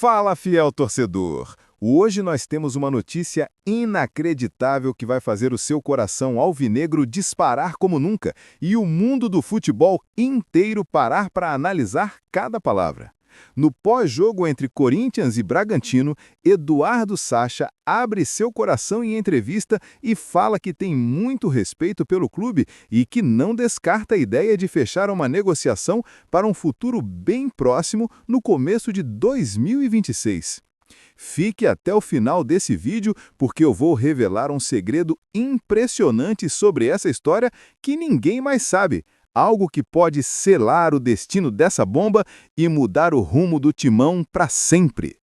Fala, fiel torcedor! Hoje nós temos uma notícia inacreditável que vai fazer o seu coração alvinegro disparar como nunca e o mundo do futebol inteiro parar para analisar cada palavra. No pós-jogo entre Corinthians e Bragantino, Eduardo Sacha abre seu coração em entrevista e fala que tem muito respeito pelo clube e que não descarta a ideia de fechar uma negociação para um futuro bem próximo no começo de 2026. Fique até o final desse vídeo porque eu vou revelar um segredo impressionante sobre essa história que ninguém mais sabe. Algo que pode selar o destino dessa bomba e mudar o rumo do Timão para sempre.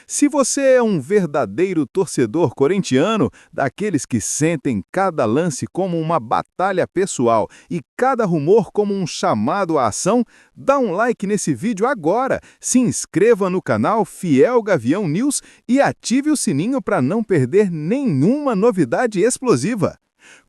Se você é um verdadeiro torcedor corintiano, daqueles que sentem cada lance como uma batalha pessoal e cada rumor como um chamado à ação, dá um like nesse vídeo agora, se inscreva no canal Fiel Gavião News e ative o sininho para não perder nenhuma novidade explosiva.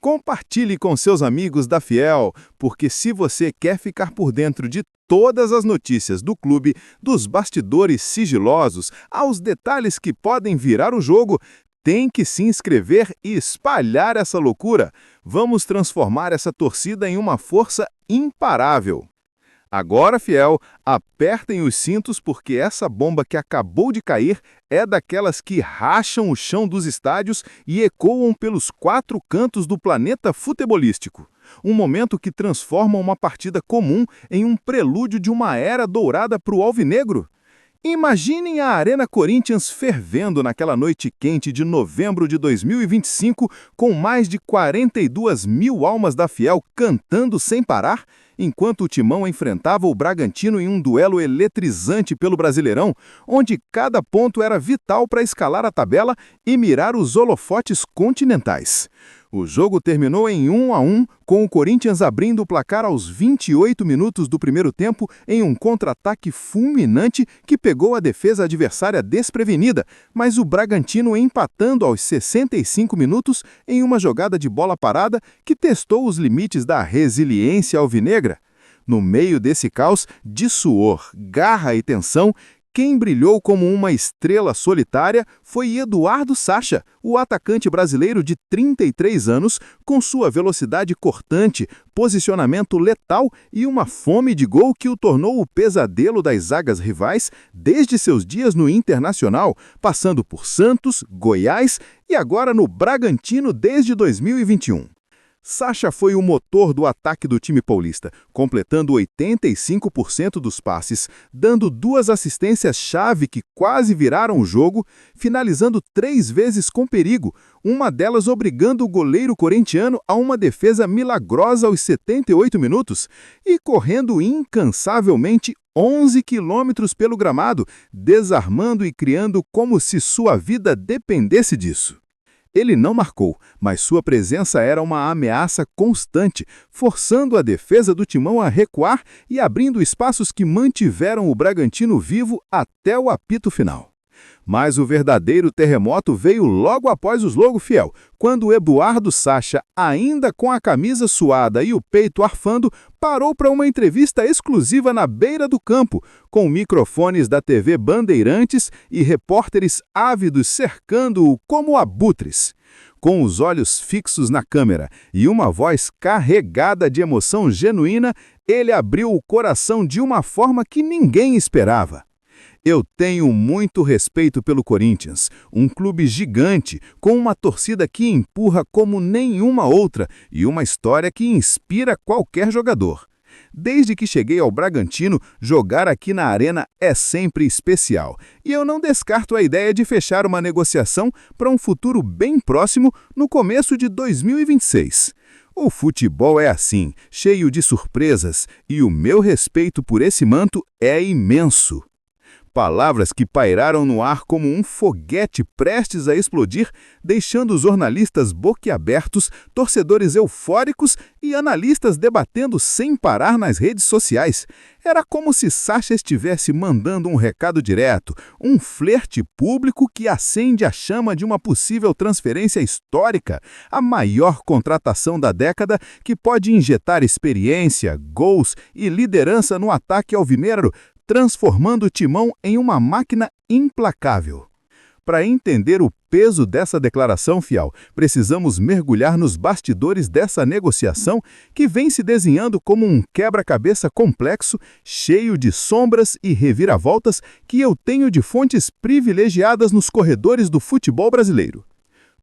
Compartilhe com seus amigos da Fiel, porque se você quer ficar por dentro de todas as notícias do clube, dos bastidores sigilosos aos detalhes que podem virar o jogo, tem que se inscrever e espalhar essa loucura. Vamos transformar essa torcida em uma força imparável. Agora, Fiel, apertem os cintos porque essa bomba que acabou de cair é daquelas que racham o chão dos estádios e ecoam pelos 4 cantos do planeta futebolístico. Um momento que transforma uma partida comum em um prelúdio de uma era dourada para o alvinegro. Imaginem a Arena Corinthians fervendo naquela noite quente de novembro de 2025, com mais de 42 mil almas da Fiel cantando sem parar, enquanto o Timão enfrentava o Bragantino em um duelo eletrizante pelo Brasileirão, onde cada ponto era vital para escalar a tabela e mirar os holofotes continentais. O jogo terminou em 1-1, com o Corinthians abrindo o placar aos 28 minutos do primeiro tempo em um contra-ataque fulminante que pegou a defesa adversária desprevenida, mas o Bragantino empatando aos 65 minutos em uma jogada de bola parada que testou os limites da resiliência alvinegra. No meio desse caos de suor, garra e tensão, quem brilhou como uma estrela solitária foi Eduardo Sacha, o atacante brasileiro de 33 anos, com sua velocidade cortante, posicionamento letal e uma fome de gol que o tornou o pesadelo das zagas rivais desde seus dias no Internacional, passando por Santos, Goiás e agora no Bragantino desde 2021. Sacha foi o motor do ataque do time paulista, completando 85% dos passes, dando 2 assistências-chave que quase viraram o jogo, finalizando 3 vezes com perigo, uma delas obrigando o goleiro corintiano a uma defesa milagrosa aos 78 minutos, e correndo incansavelmente 11 quilômetros pelo gramado, desarmando e criando como se sua vida dependesse disso. Ele não marcou, mas sua presença era uma ameaça constante, forçando a defesa do Timão a recuar e abrindo espaços que mantiveram o Bragantino vivo até o apito final. Mas o verdadeiro terremoto veio logo após os Logo Fiel, quando Eduardo Sacha, ainda com a camisa suada e o peito arfando, parou para uma entrevista exclusiva na beira do campo, com microfones da TV Bandeirantes e repórteres ávidos cercando-o como abutres. Com os olhos fixos na câmera e uma voz carregada de emoção genuína, ele abriu o coração de uma forma que ninguém esperava. Eu tenho muito respeito pelo Corinthians, um clube gigante, com uma torcida que empurra como nenhuma outra e uma história que inspira qualquer jogador. Desde que cheguei ao Bragantino, jogar aqui na Arena é sempre especial, e eu não descarto a ideia de fechar uma negociação para um futuro bem próximo no começo de 2026. O futebol é assim, cheio de surpresas, e o meu respeito por esse manto é imenso. Palavras que pairaram no ar como um foguete prestes a explodir, deixando os jornalistas boquiabertos, torcedores eufóricos e analistas debatendo sem parar nas redes sociais. Era como se Sacha estivesse mandando um recado direto, um flerte público que acende a chama de uma possível transferência histórica, a maior contratação da década que pode injetar experiência, gols e liderança no ataque alvinegro, transformando o Timão em uma máquina implacável. Para entender o peso dessa declaração, Fial, precisamos mergulhar nos bastidores dessa negociação que vem se desenhando como um quebra-cabeça complexo, cheio de sombras e reviravoltas que eu tenho de fontes privilegiadas nos corredores do futebol brasileiro.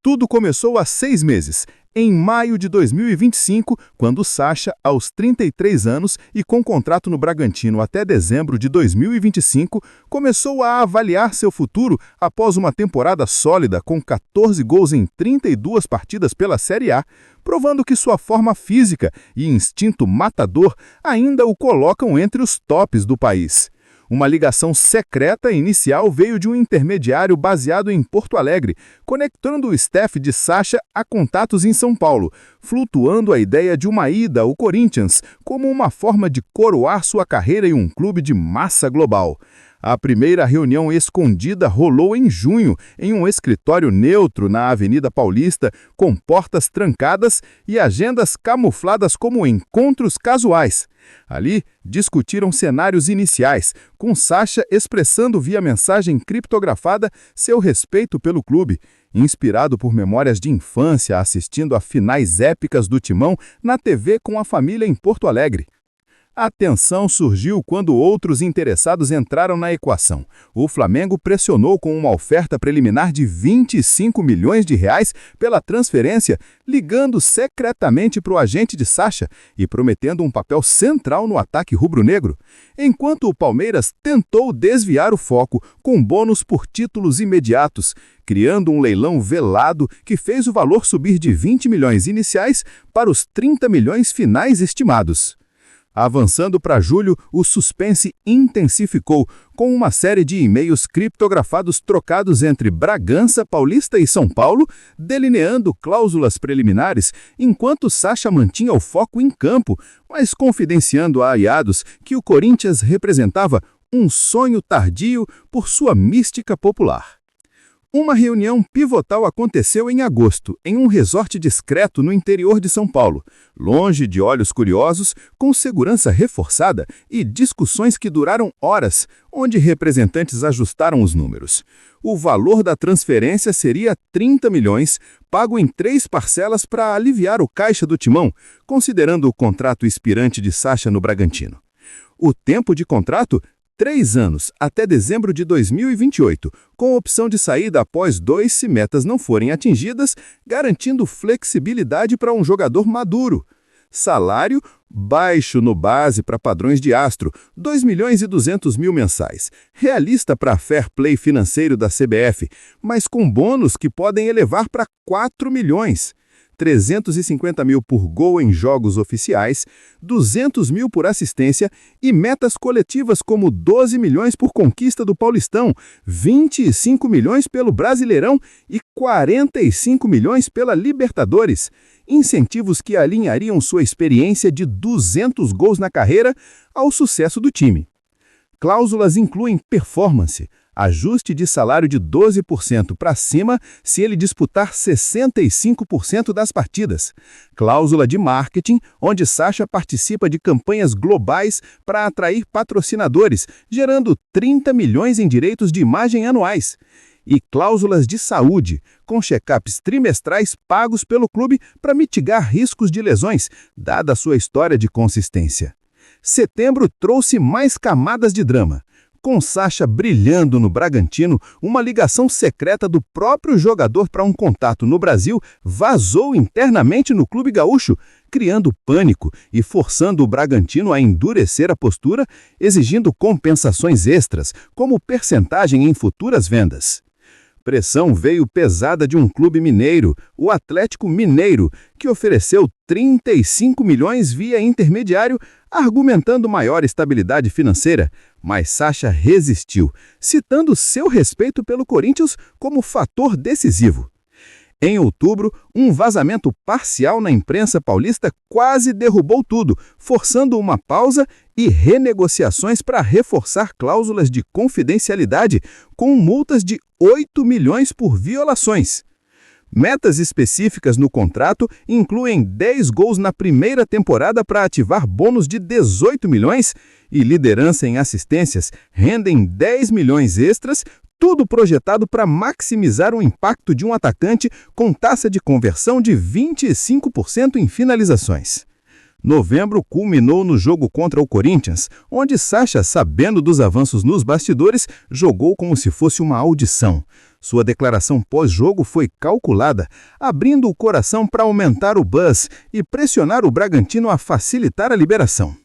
Tudo começou há 6 meses, em maio de 2025, quando Sacha, aos 33 anos e com contrato no Bragantino até dezembro de 2025, começou a avaliar seu futuro após uma temporada sólida com 14 gols em 32 partidas pela Série A, provando que sua forma física e instinto matador ainda o colocam entre os tops do país. Uma ligação secreta inicial veio de um intermediário baseado em Porto Alegre, conectando o staff de Sacha a contatos em São Paulo, flutuando a ideia de uma ida ao Corinthians como uma forma de coroar sua carreira em um clube de massa global. A primeira reunião escondida rolou em junho, em um escritório neutro na Avenida Paulista, com portas trancadas e agendas camufladas como encontros casuais. Ali, discutiram cenários iniciais, com Sacha expressando via mensagem criptografada seu respeito pelo clube, inspirado por memórias de infância assistindo a finais épicas do Timão na TV com a família em Porto Alegre. A tensão surgiu quando outros interessados entraram na equação. O Flamengo pressionou com uma oferta preliminar de R$ 25 milhões pela transferência, ligando secretamente para o agente de Sacha e prometendo um papel central no ataque rubro-negro, enquanto o Palmeiras tentou desviar o foco com bônus por títulos imediatos, criando um leilão velado que fez o valor subir de 20 milhões iniciais para os 30 milhões finais estimados. Avançando para julho, o suspense intensificou, com uma série de e-mails criptografados trocados entre Bragança, Paulista e São Paulo, delineando cláusulas preliminares, enquanto Sacha mantinha o foco em campo, mas confidenciando a aliados que o Corinthians representava um sonho tardio por sua mística popular. Uma reunião pivotal aconteceu em agosto, em um resort discreto no interior de São Paulo, longe de olhos curiosos, com segurança reforçada e discussões que duraram horas, onde representantes ajustaram os números. O valor da transferência seria 30 milhões, pago em 3 parcelas para aliviar o caixa do Timão, considerando o contrato expirante de Sacha no Bragantino. O tempo de contrato, 3 anos, até dezembro de 2028, com opção de saída após 2 se metas não forem atingidas, garantindo flexibilidade para um jogador maduro. Salário baixo no base para padrões de astro, 2 milhões e 200 mil mensais. Realista para fair play financeiro da CBF, mas com bônus que podem elevar para 4 milhões. 350 mil por gol em jogos oficiais, 200 mil por assistência e metas coletivas como 12 milhões por conquista do Paulistão, 25 milhões pelo Brasileirão e 45 milhões pela Libertadores. Incentivos que alinhariam sua experiência de 200 gols na carreira ao sucesso do time. Cláusulas incluem performance, ajuste de salário de 12% para cima se ele disputar 65% das partidas. Cláusula de marketing, onde Sacha participa de campanhas globais para atrair patrocinadores, gerando 30 milhões em direitos de imagem anuais. E cláusulas de saúde, com check-ups trimestrais pagos pelo clube para mitigar riscos de lesões, dada a sua história de consistência. Setembro trouxe mais camadas de drama. Com Sacha brilhando no Bragantino, uma ligação secreta do próprio jogador para um contato no Brasil vazou internamente no clube gaúcho, criando pânico e forçando o Bragantino a endurecer a postura, exigindo compensações extras, como percentagem em futuras vendas. Pressão veio pesada de um clube mineiro, o Atlético Mineiro, que ofereceu 35 milhões via intermediário, argumentando maior estabilidade financeira, mas Sacha resistiu, citando seu respeito pelo Corinthians como fator decisivo. Em outubro, um vazamento parcial na imprensa paulista quase derrubou tudo, forçando uma pausa e renegociações para reforçar cláusulas de confidencialidade, com multas de 8 milhões por violações. Metas específicas no contrato incluem 10 gols na primeira temporada para ativar bônus de 18 milhões e liderança em assistências rendem 10 milhões extras, Tudo projetado para maximizar o impacto de um atacante com taxa de conversão de 25% em finalizações. Novembro culminou no jogo contra o Corinthians, onde Sacha, sabendo dos avanços nos bastidores, jogou como se fosse uma audição. Sua declaração pós-jogo foi calculada, abrindo o coração para aumentar o buzz e pressionar o Bragantino a facilitar a liberação.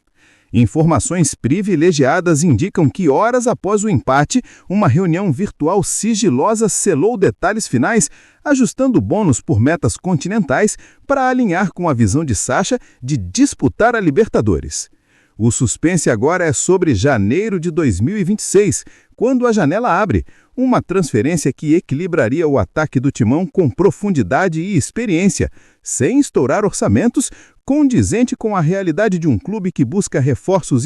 Informações privilegiadas indicam que, horas após o empate, uma reunião virtual sigilosa selou detalhes finais, ajustando bônus por metas continentais para alinhar com a visão de Sacha de disputar a Libertadores. O suspense agora é sobre janeiro de 2026, quando a janela abre, uma transferência que equilibraria o ataque do Timão com profundidade e experiência, sem estourar orçamentos, condizente com a realidade de um clube que busca reforços